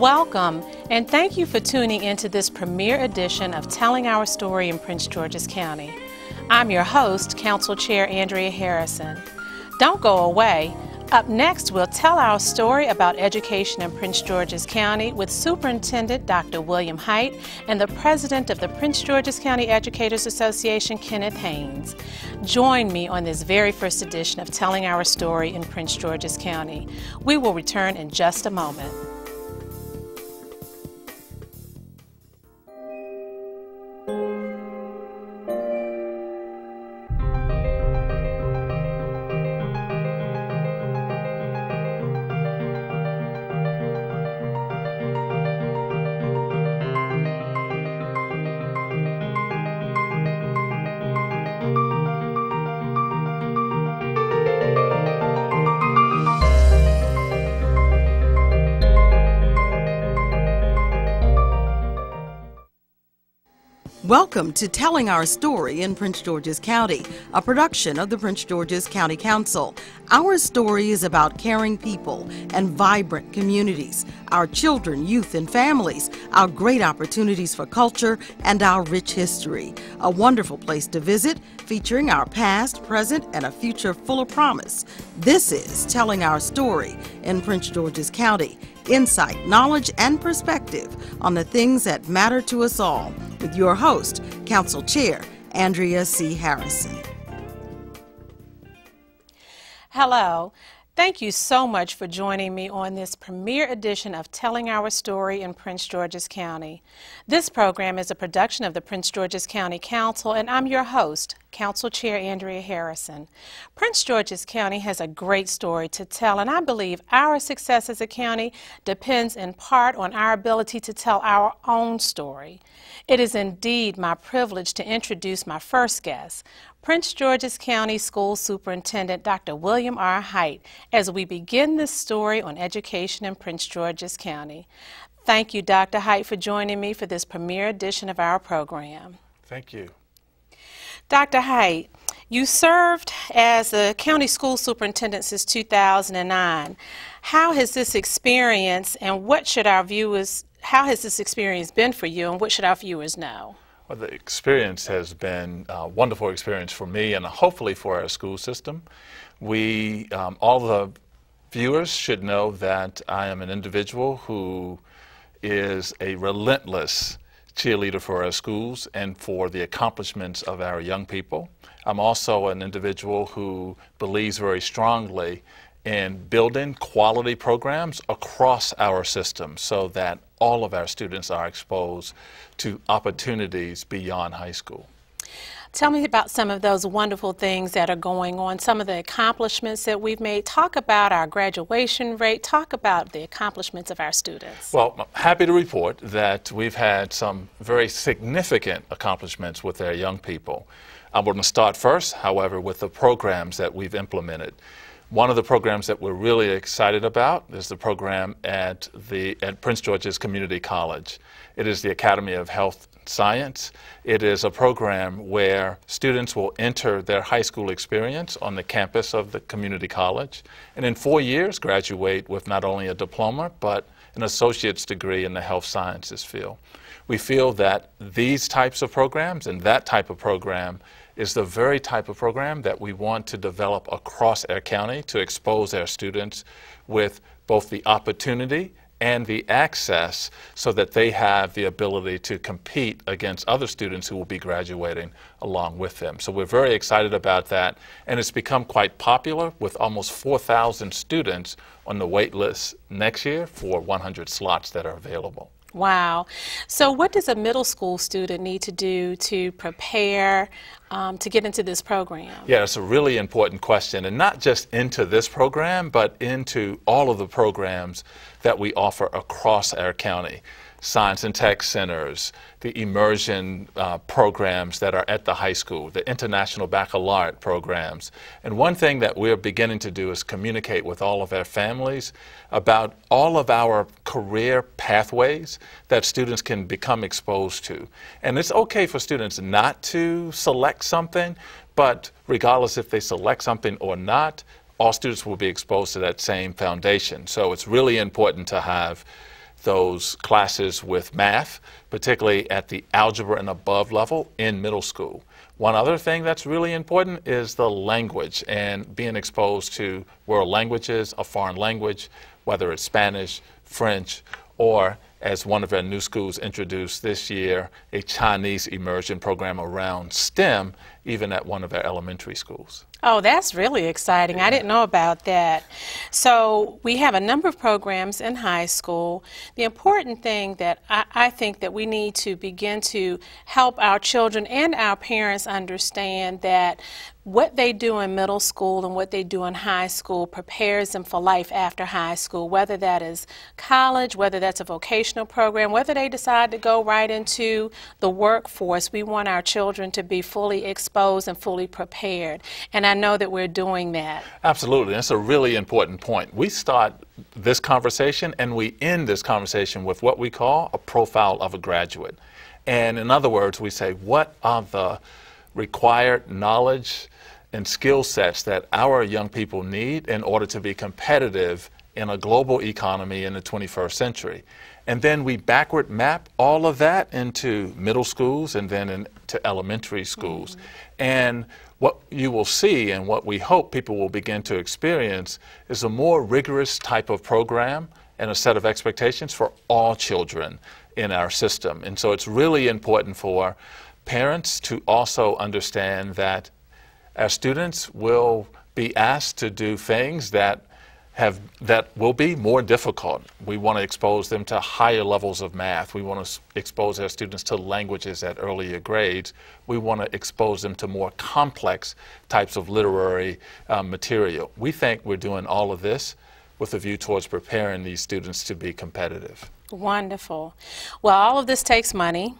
Welcome, and thank you for tuning into this premiere edition of Telling Our Story in Prince George's County. I'm your host, Council Chair Andrea Harrison. Don't go away. Up next, we'll tell our story about education in Prince George's County with Superintendent Dr. William Hite and the President of the Prince George's County Educators Association, Kenneth Haynes. Join me on this very first edition of Telling Our Story in Prince George's County. We will return in just a moment. Welcome to Telling Our Story in Prince George's County, a production of the Prince George's County Council. Our story is about caring people and vibrant communities, our children, youth, and families, our great opportunities for culture, and our rich history. A wonderful place to visit, featuring our past, present, and a future full of promise. This is Telling Our Story in Prince George's County. Insight, knowledge, and perspective on the things that matter to us all, with your host, Council Chair Andrea C. Harrison. Hello. Thank you so much for joining me on this premiere edition of Telling Our Story in Prince George's County. This program is a production of the Prince George's County Council, and I'm your host, Council Chair Andrea Harrison. Prince George's County has a great story to tell, and I believe our success as a county depends in part on our ability to tell our own story. It is indeed my privilege to introduce my first guest, Prince George's County School Superintendent Dr. William R. Hite, as we begin this story on education in Prince George's County. Thank you, Dr. Hite, for joining me for this premiere edition of our program. Thank you. Dr. Hite, you served as the county school superintendent since 2009. How has this experience and how has this experience been for you, and what should our viewers know? Well, the experience has been a wonderful experience for me and hopefully for our school system. All the viewers should know that I am an individual who is a relentless cheerleader for our schools and for the accomplishments of our young people. I'm also an individual who believes very strongly in building quality programs across our system so that all of our students are exposed to opportunities beyond high school. Tell me about some of those wonderful things that are going on, some of the accomplishments that we've made. Talk about our graduation rate. Talk about the accomplishments of our students. Well, I'm happy to report that we've had some very significant accomplishments with our young people. I'm going to start first, however, with the programs that we've implemented. One of the programs that we're really excited about is the program at Prince George's Community College. It is the Academy of Health Science. It is a program where students will enter their high school experience on the campus of the community college, and in 4 years graduate with not only a diploma but an associate's degree in the health sciences field. We feel that these types of programs and that type of program is the very type of program that we want to develop across our county to expose our students with both the opportunity and the access so that they have the ability to compete against other students who will be graduating along with them. So we're very excited about that, and it's become quite popular with almost 4,000 students on the wait list next year for 100 slots that are available. Wow. So what does a middle school student need to do to prepare to get into this program? Yeah, it's a really important question, and not just into this program, but into all of the programs that we offer across our county. Science and tech centers, the immersion programs that are at the high school, the international baccalaureate programs. And one thing that we're beginning to do is communicate with all of our families about all of our career pathways that students can become exposed to. And it's okay for students not to select something, but regardless if they select something or not, all students will be exposed to that same foundation. So it's really important to have those classes with math, particularly at the algebra and above level in middle school. One other thing that's really important is the language and being exposed to world languages, a foreign language, whether it's Spanish, French, or as one of our new schools introduced this year, a Chinese immersion program around STEM, even at one of our elementary schools. Oh, that's really exciting. I didn't know about that. So we have a number of programs in high school. The important thing that I think that we need to begin to help our children and our parents understand that what they do in middle school and what they do in high school prepares them for life after high school, whether that is college, whether that's a vocational program, whether they decide to go right into the workforce. We want our children to be fully exposed and fully prepared. And I know that we're doing that. Absolutely. That's a really important point. We start this conversation and we end this conversation with what we call a profile of a graduate. And in other words, we say, what are the required knowledge and skill sets that our young people need in order to be competitive in a global economy in the 21st century. And then we backward map all of that into middle schools and then into elementary schools. And what you will see and what we hope people will begin to experience is a more rigorous type of program and a set of expectations for all children in our system. And so it's really important for parents to also understand that our students will be asked to do things that will be more difficult. We want to expose them to higher levels of math. We want to expose our students to languages at earlier grades. We want to expose them to more complex types of literary material. We think we're doing all of this with a view towards preparing these students to be competitive. Wonderful. Well, all of this takes money.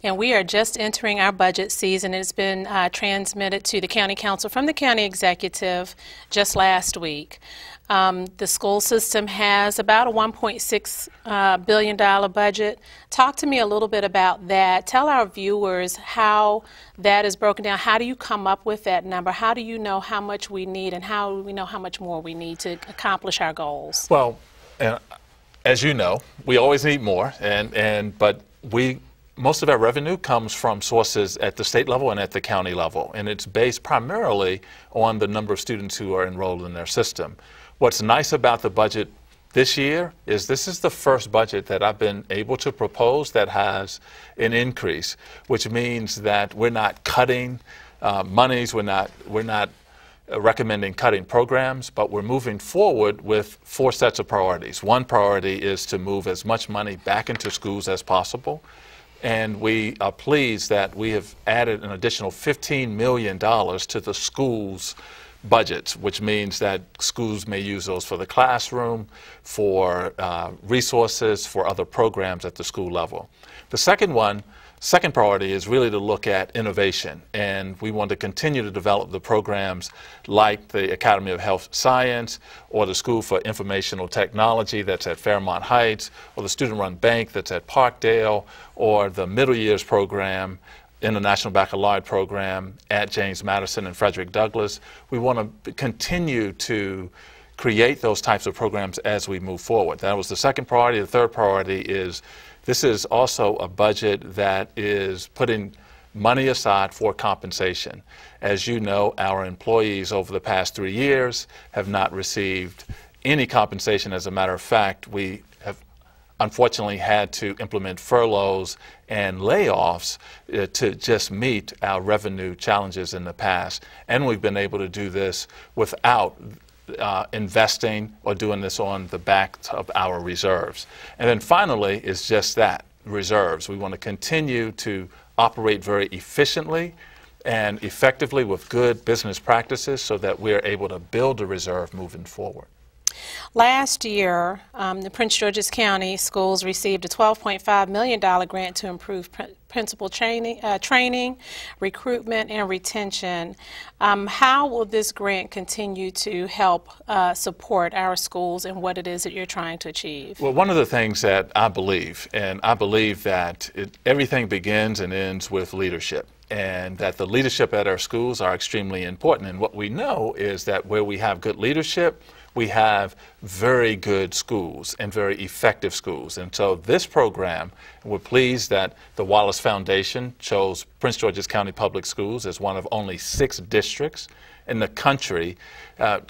And we are just entering our budget season. It's been transmitted to the County Council from the County Executive just last week. The school system has about a $1.6 billion budget. Talk to me a little bit about that. Tell our viewers how that is broken down. How do you come up with that number? How do you know how much we need and how do we know how much more we need to accomplish our goals? Well, as you know, we always need more, but most of our revenue comes from sources at the state level and at the county level, and it's based primarily on the number of students who are enrolled in their system. What's nice about the budget this year is this is the first budget that I've been able to propose that has an increase, which means that we're not cutting monies, we're not recommending cutting programs, but we're moving forward with 4 sets of priorities. One priority is to move as much money back into schools as possible. And we are pleased that we have added an additional $15 million to the schools' budgets, which means that schools may use those for the classroom, for resources, for other programs at the school level. The second priority is really to look at innovation, and we want to continue to develop the programs like the Academy of Health Science or the School for Informational Technology that's at Fairmont Heights, or the Student-Run Bank that's at Parkdale, or the Middle Years Program, International Baccalaureate Program at James Madison and Frederick Douglass. We want to continue to create those types of programs as we move forward. That was the second priority. The third priority is this is also a budget that is putting money aside for compensation. As you know, our employees over the past 3 years have not received any compensation. As a matter of fact, we have unfortunately had to implement furloughs and layoffs to just meet our revenue challenges in the past. And we've been able to do this without investing or doing this on the back of our reserves. And then finally is just that, reserves. We want to continue to operate very efficiently and effectively with good business practices so that we're able to build a reserve moving forward. Last year, the Prince George's County schools received a $12.5 million grant to improve principal training, recruitment, and retention. How will this grant continue to help support our schools and what it is that you're trying to achieve? Well, one of the things that I believe, and I believe that everything begins and ends with leadership, and that the leadership at our schools are extremely important. And what we know is that where we have good leadership, we have very good schools and very effective schools. And so this program, we're pleased that the Wallace Foundation chose Prince George's County Public Schools as one of only 6 districts in the country,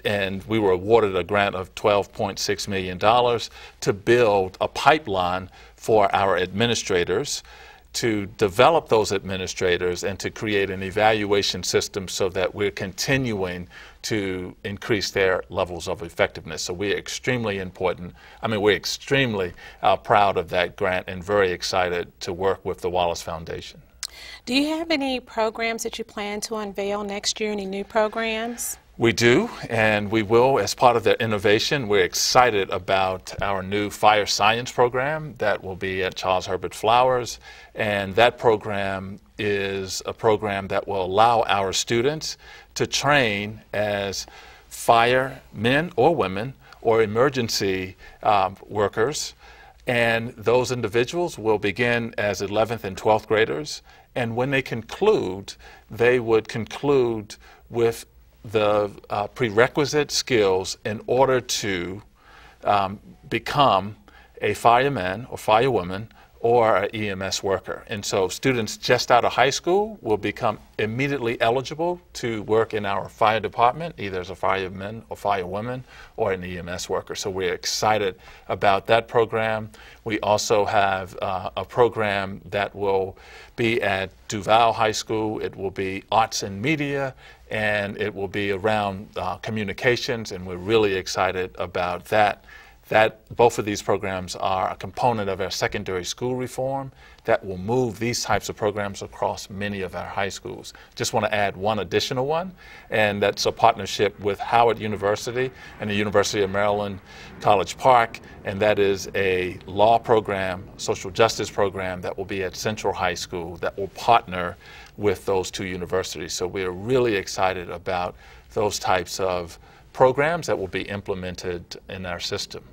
and we were awarded a grant of $12.6 million to build a pipeline for our administrators, to develop those administrators and to create an evaluation system so that we're continuing to increase their levels of effectiveness. So we're extremely we're extremely proud of that grant and very excited to work with the Wallace Foundation. Do you have any programs that you plan to unveil next year, any new programs? We do, and we will as part of the innovation. We're excited about our new fire science program that will be at Charles Herbert Flowers, and that program is a program that will allow our students to train as firemen or women or emergency workers, and those individuals will begin as 11th and 12th graders, and when they conclude, they would conclude with the prerequisite skills in order to become a fireman or firewoman or an EMS worker. And so students just out of high school will become immediately eligible to work in our fire department, either as a fireman or firewoman or an EMS worker. So we're excited about that program. We also have a program that will be at Duval High School. It will be arts and media, and it will be around communications, and we're really excited about that. Both of these programs are a component of our secondary school reform that will move these types of programs across many of our high schools. Just want to add one additional one, and that's a partnership with Howard University and the University of Maryland College Park, and that is a law program, social justice program that will be at Central High School that will partner with those 2 universities. So we're really excited about those types of programs that will be implemented in our system.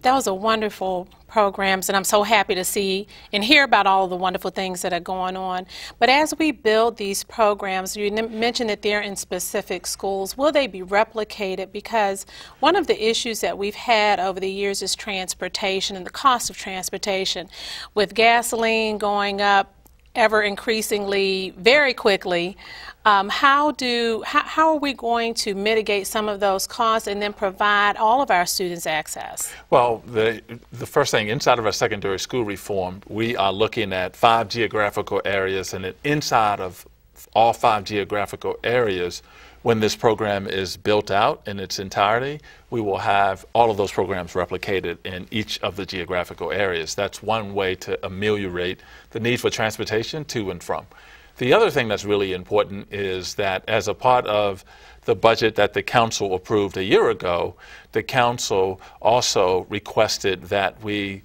That was a wonderful programs, and I'm so happy to see and hear about all of the wonderful things that are going on. But as we build these programs, you mentioned that they're in specific schools. Will they be replicated? Because one of the issues that we've had over the years is transportation and the cost of transportation. With gasoline going up ever increasingly very quickly, how are we going to mitigate some of those costs and then provide all of our students access? Well, the first thing, inside of our secondary school reform, we are looking at 5 geographical areas, and then inside of all 5 geographical areas, when this program is built out in its entirety, we will have all of those programs replicated in each of the geographical areas. That's one way to ameliorate the need for transportation to and from. The other thing that's really important is that as a part of the budget that the council approved a year ago, the council also requested that we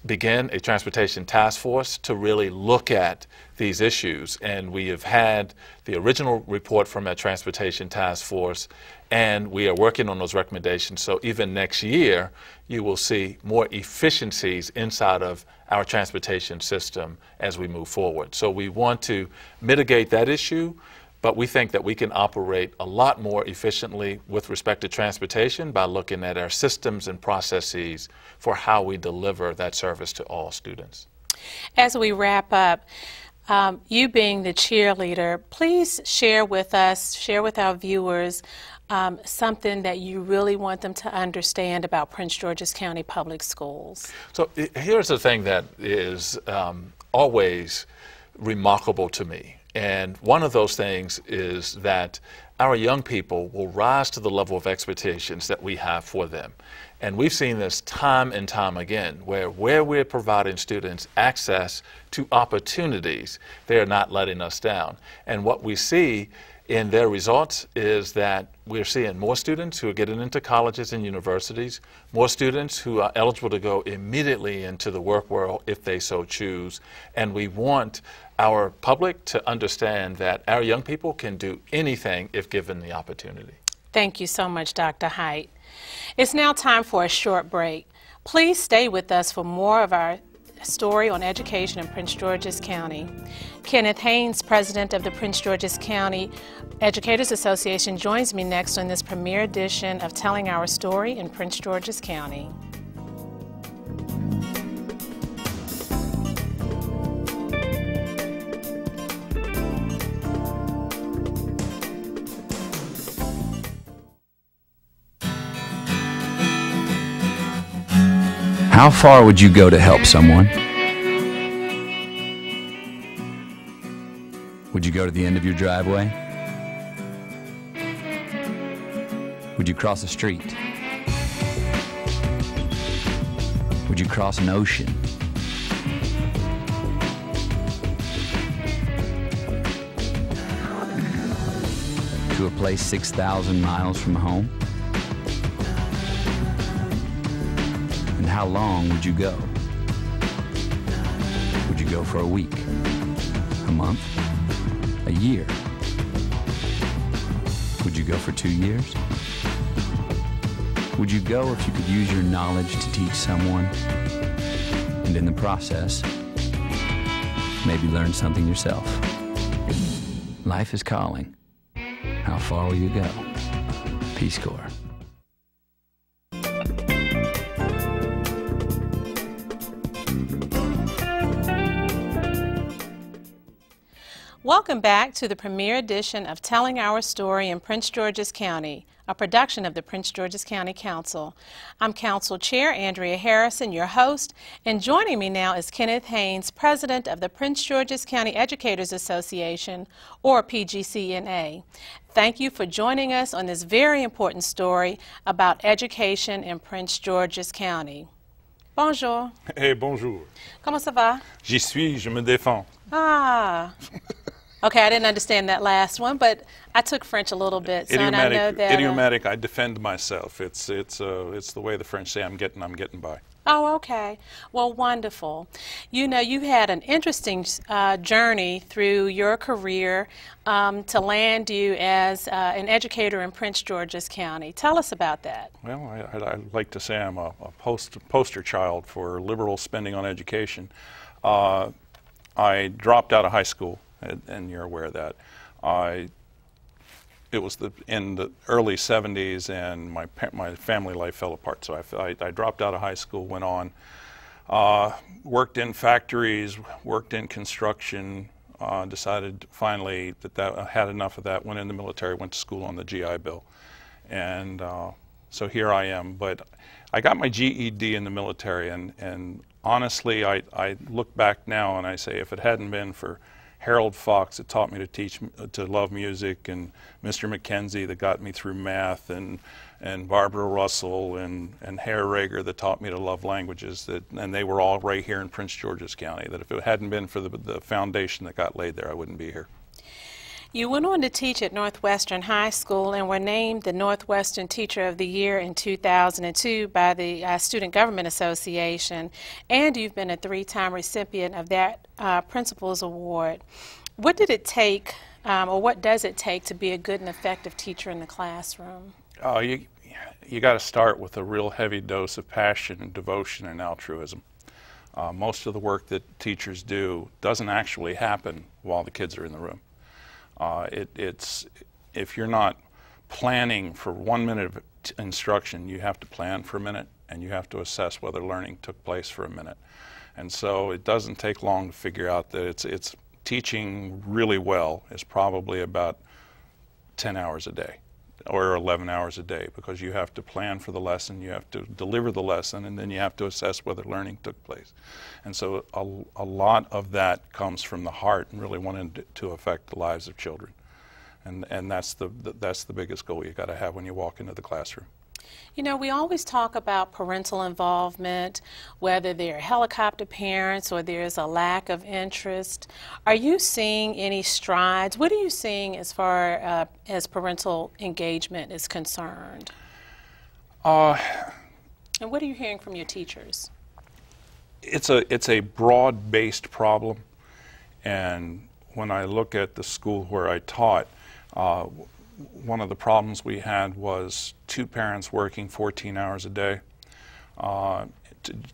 begin a transportation task force to really look at these issues. And we have had the original report from that transportation task force, and we are working on those recommendations. So even next year, you will see more efficiencies inside of our transportation system as we move forward. So we want to mitigate that issue, but we think that we can operate a lot more efficiently with respect to transportation by looking at our systems and processes for how we deliver that service to all students. As we wrap up, you being the cheerleader, please share with us, share with our viewers, something that you really want them to understand about Prince George's County Public Schools. So here's the thing that is always remarkable to me. And one of those things is that our young people will rise to the level of expectations that we have for them. And we've seen this time and time again, where we're providing students access to opportunities, they're not letting us down. And what we see in their results is that we're seeing more students who are getting into colleges and universities, more students who are eligible to go immediately into the work world if they so choose. And we want our public to understand that our young people can do anything if given the opportunity. Thank you so much, Dr. Hite. It's now time for a short break. Please stay with us for more of our story on education in Prince George's County. Kenneth Haynes, president of the Prince George's County Educators Association, joins me next on this premiere edition of Telling Our Story in Prince George's County. How far would you go to help someone? Would you go to the end of your driveway? Would you cross a street? Would you cross an ocean? To a place 6,000 miles from home? How long would you go? Would you go for a week, a month, a year? Would you go for 2 years? Would you go if you could use your knowledge to teach someone and in the process, maybe learn something yourself? Life is calling. How far will you go? Peace Corps. Welcome back to the premiere edition of Telling Our Story in Prince George's County, a production of the Prince George's County Council. I'm Council Chair Andrea Harrison, your host, and joining me now is Kenneth Haynes, President of the Prince George's County Educators Association, or PGCNA. Thank you for joining us on this very important story about education in Prince George's County. Bonjour. Hey, bonjour. Comment ça va? J'y suis, je me défends. Ah. Okay, I didn't understand that last one, but I took French a little bit, so and I know that. Idiomatic. I defend myself. It's the way the French say I'm getting by. Oh, okay. Well, wonderful. You know, you had an interesting journey through your career to land you as an educator in Prince George's County. Tell us about that. Well, I like to say I'm a poster child for liberal spending on education. I dropped out of high school, and you're aware of that. It was in the early 70s, and my family life fell apart. So I dropped out of high school, went on, worked in factories, worked in construction, decided finally that I had enough of that, went in the military, went to school on the GI Bill. And so here I am. But I got my GED in the military, and honestly, I look back now and I say, if it hadn't been for Harold Fox that taught me to love music, and Mr. McKenzie that got me through math, and Barbara Russell and Herr Rager that taught me to love languages, and they were all right here in Prince George's County, that if it hadn't been for the foundation that got laid there, I wouldn't be here. You went on to teach at Northwestern High School and were named the Northwestern Teacher of the Year in 2002 by the Student Government Association, and you've been a 3-time recipient of that Principals Award. What did it take, or what does it take to be a good and effective teacher in the classroom? You got to start with a real heavy dose of passion and devotion and altruism. Most of the work that teachers do doesn't actually happen while the kids are in the room. If you're not planning for 1 minute of instruction, you have to plan for a minute, and you have to assess whether learning took place for a minute. And so it doesn't take long to figure out that it's teaching really well is probably about 10 hours a day or 11 hours a day, because you have to plan for the lesson, you have to deliver the lesson, and then you have to assess whether learning took place. And so a lot of that comes from the heart and really wanting to affect the lives of children. And that's the biggest goal you got to have when you walk into the classroom. You know, we always talk about parental involvement, whether they're helicopter parents or there's a lack of interest. Are you seeing any strides? What are you seeing as far as parental engagement is concerned? And what are you hearing from your teachers? It's a broad-based problem, and when I look at the school where I taught, one of the problems we had was 2 parents working 14 hours a day.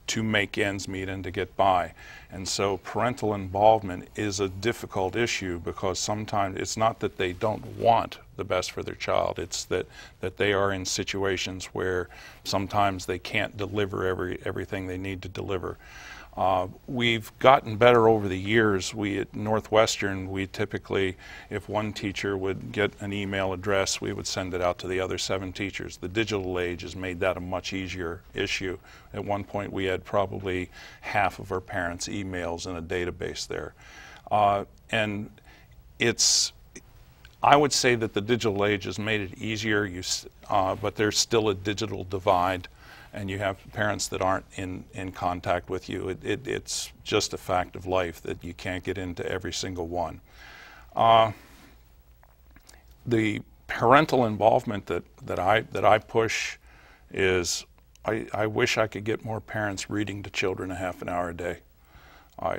to make ends meet and to get by. And so parental involvement is a difficult issue, because sometimes it's not that they don't want the best for their child, it's that they are in situations where sometimes they can't deliver everything they need to deliver. We've gotten better over the years. We at Northwestern, we typically, if one teacher would get an email address, we would send it out to the other 7 teachers. The digital age has made that a much easier issue. At one point we had probably half of our parents' emails in a database there. And I would say that the digital age has made it easier, but there's still a digital divide, and you have parents that aren't in contact with you. It's just a fact of life that you can't get into every single one. The parental involvement that I push is, I wish I could get more parents reading to children a half an hour a day.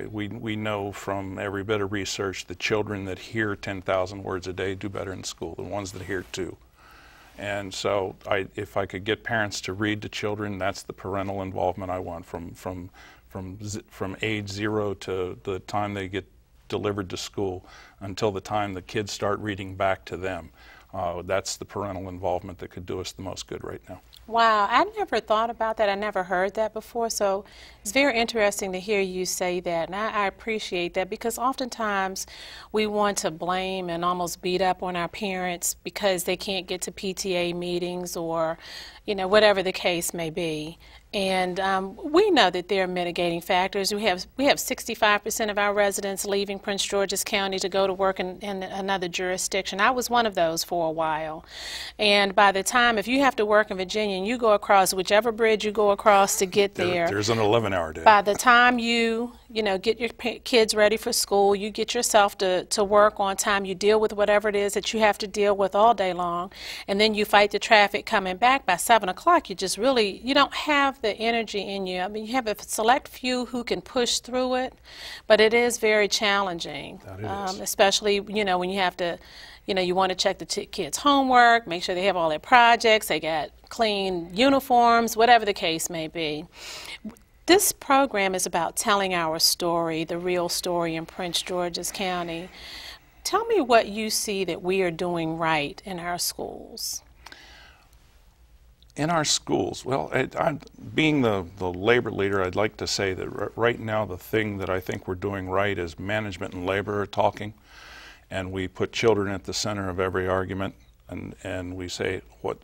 We know from every bit of research that children that hear 10,000 words a day do better in school than ones that hear 2. And so if I could get parents to read to children, that's the parental involvement I want from age 0 to the time they get delivered to school until the time the kids start reading back to them. That's the parental involvement that could do us the most good right now. Wow, I never thought about that. I never heard that before, so it's very interesting to hear you say that, and I appreciate that, because oftentimes we want to blame and almost beat up on our parents because they can't get to PTA meetings or, you know, whatever the case may be. And we know that there are mitigating factors. We have 65% of our residents leaving Prince George's County to go to work in another jurisdiction. I was one of those for a while. And by the time, if you have to work in Virginia and you go across whichever bridge you go across to get there, there's an 11-hour day. By the time you get your kids ready for school, you get yourself to work on time, you deal with whatever it is that you have to deal with all day long, and then you fight the traffic coming back. By 7 o'clock, you just really, you don't have the energy in you. I mean, you have a select few who can push through it, but it is very challenging, especially, when you have to, you want to check the kids' homework, make sure they have all their projects, they got clean uniforms, whatever the case may be. This program is about telling our story, the real story in Prince George's County. Tell me what you see that we are doing right in our schools. In our schools, well, being the labor leader, I'd like to say that right now the thing that I think we're doing right is management and labor are talking, and we put children at the center of every argument, and we say what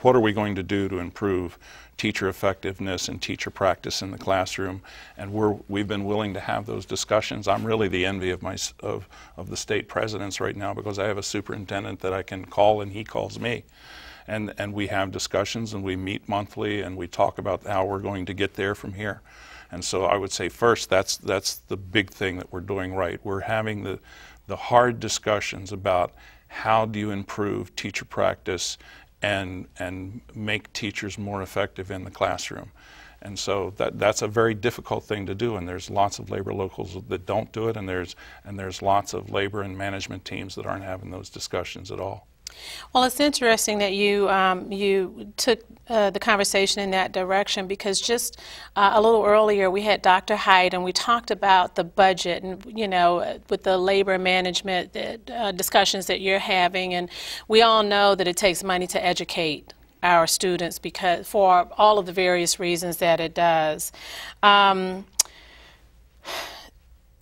are we going to do to improve teacher effectiveness and teacher practice in the classroom, and we've been willing to have those discussions. I'm really the envy of the state presidents right now, because I have a superintendent that I can call and he calls me. And we have discussions, and we meet monthly, and we talk about how we're going to get there from here. And so I would say first, that's the big thing that we're doing right. We're having the hard discussions about how do you improve teacher practice and make teachers more effective in the classroom. And so that's a very difficult thing to do, and there's lots of labor locals that don't do it, and there's lots of labor and management teams that aren't having those discussions at all. Well, it's interesting that you took the conversation in that direction, because just a little earlier we had Dr. Hite, and we talked about the budget and, with the labor management discussions that you're having, and we all know that it takes money to educate our students, because for all of the various reasons that it does.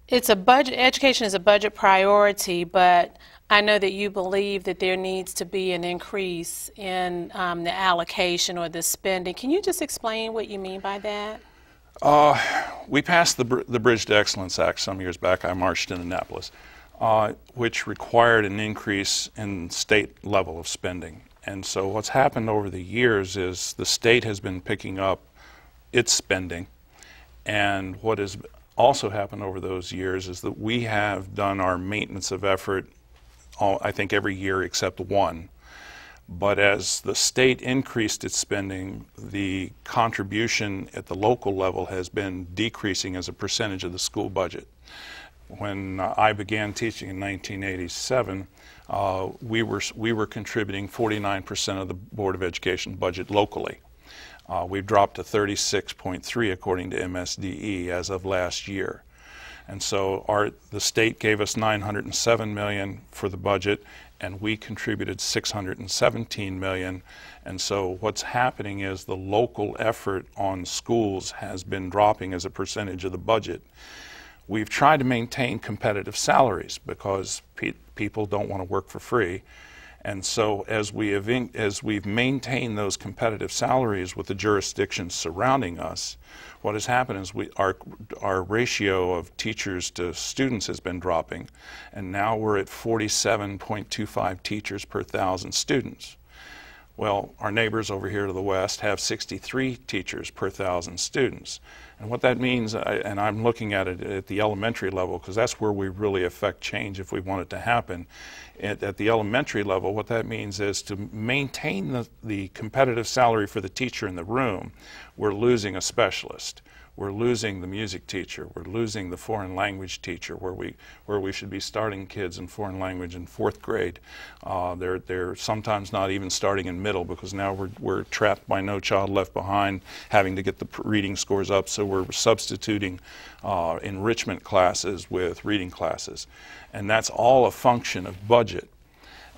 Education is a budget priority, but I know that you believe that there needs to be an increase in the allocation or the spending. Can you just explain what you mean by that? We passed the Bridge to Excellence Act some years back. I marched in Annapolis, which required an increase in state level of spending. And so what's happened over the years is the state has been picking up its spending, and what has also happened over those years is that we have done our maintenance of effort I think every year except one. But as the state increased its spending, the contribution at the local level has been decreasing as a percentage of the school budget. When I began teaching in 1987, we were contributing 49% of the Board of Education budget locally. We've dropped to 36.3 according to MSDE as of last year. And so the state gave us $907 million for the budget, and we contributed $617 million. And so what's happening is the local effort on schools has been dropping as a percentage of the budget. We've tried to maintain competitive salaries because people don't want to work for free. And so as we've maintained those competitive salaries with the jurisdictions surrounding us, what has happened is our ratio of teachers to students has been dropping, and now we're at 47.25 teachers per 1,000 students. Well, our neighbors over here to the west have 63 teachers per 1,000 students. And what that means, and I'm looking at it at the elementary level because that's where we really affect change if we want it to happen. At the elementary level, what that means is to maintain the competitive salary for the teacher in the room, we're losing a specialist. We're losing the music teacher. We're losing the foreign language teacher, where we should be starting kids in foreign language in 4th grade. They're sometimes not even starting in middle because now we're trapped by No Child Left Behind, having to get the reading scores up. So we're substituting enrichment classes with reading classes, and that's all a function of budget.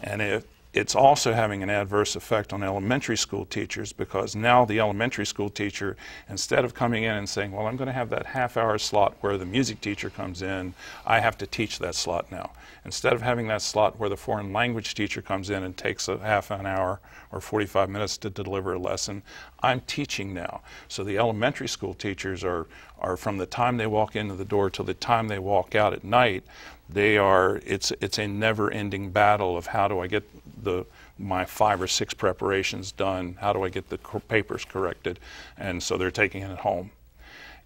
And it's also having an adverse effect on elementary school teachers because now the elementary school teacher, instead of coming in and saying, well, I'm going to have that half-hour slot where the music teacher comes in, I have to teach that slot now. Instead of having that slot where the foreign language teacher comes in and takes a half an hour or 45 minutes to deliver a lesson, I'm teaching now. So the elementary school teachers are from the time they walk into the door till the time they walk out at night, it's a never-ending battle of how do I get my 5 or 6 preparations done, how do I get the papers corrected, and so they're taking it home.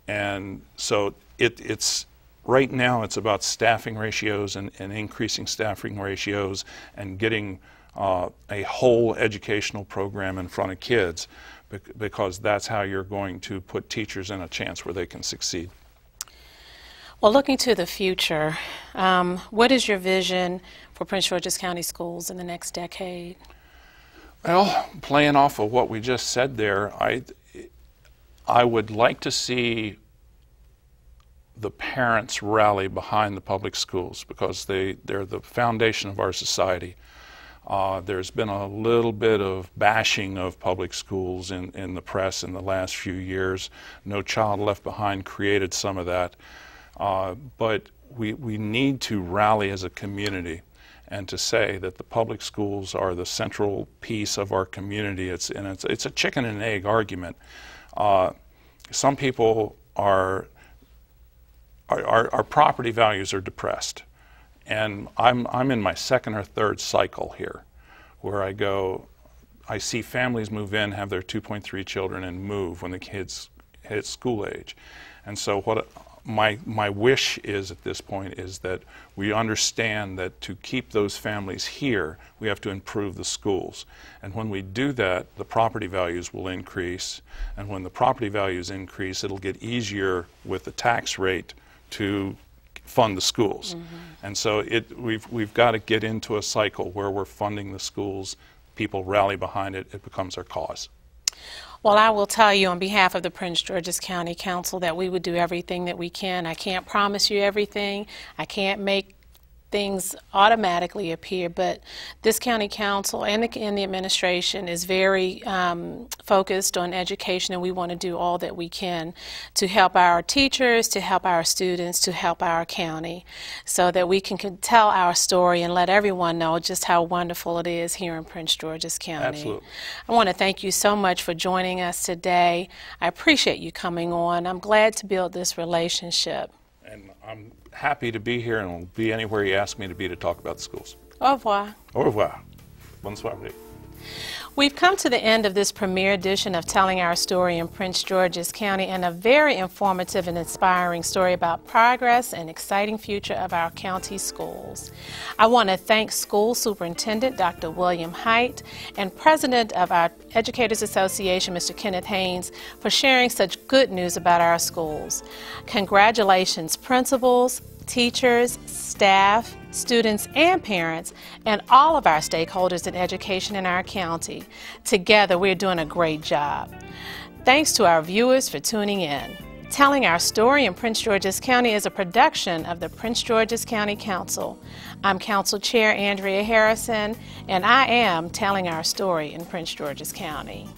And so it's right now it's about staffing ratios and increasing staffing ratios and getting a whole educational program in front of kids because that's how you're going to put teachers in a chance where they can succeed. Well, looking to the future, what is your vision for Prince George's County Schools in the next decade? Well, playing off of what we just said there, I would like to see the parents rally behind the public schools because they're the foundation of our society. There's been a little bit of bashing of public schools in the press in the last few years. No Child Left Behind created some of that. But we need to rally as a community and to say that the public schools are the central piece of our community. It's a chicken and egg argument. Some people our property values are depressed, and I'm in my 2nd or 3rd cycle here, where I see families move in, have their 2.3 children, and move when the kids hit school age, and so what my wish is at this point is that we understand that to keep those families here, we have to improve the schools. And when we do that, the property values will increase. And when the property values increase, it'll get easier with the tax rate to fund the schools. Mm-hmm. And so we've got to get into a cycle where we're funding the schools, people rally behind it, it becomes our cause. Well, I will tell you on behalf of the Prince George's County Council that we would do everything that we can. I can't promise you everything. I can't make things automatically appear, but this county council and the administration is very focused on education, and we want to do all that we can to help our teachers, to help our students, to help our county, so that we can tell our story and let everyone know just how wonderful it is here in Prince George's County. Absolutely. I want to thank you so much for joining us today. I appreciate you coming on. I'm glad to build this relationship. And I'm happy to be here, and will be anywhere you ask me to be to talk about the schools. Au revoir. Au revoir. Bonsoir. We've come to the end of this premiere edition of Telling Our Story in Prince George's County, and a very informative and inspiring story about progress and exciting future of our county schools. I want to thank School Superintendent Dr. William Hite and President of our Educators Association, Mr. Kenneth Haynes, for sharing such good news about our schools. Congratulations, principals, teachers, staff, students, and parents, and all of our stakeholders in education in our county. Together, we're doing a great job. Thanks to our viewers for tuning in. Telling Our Story in Prince George's County is a production of the Prince George's County Council. I'm Council Chair Andrea Harrison, and I am telling our story in Prince George's County.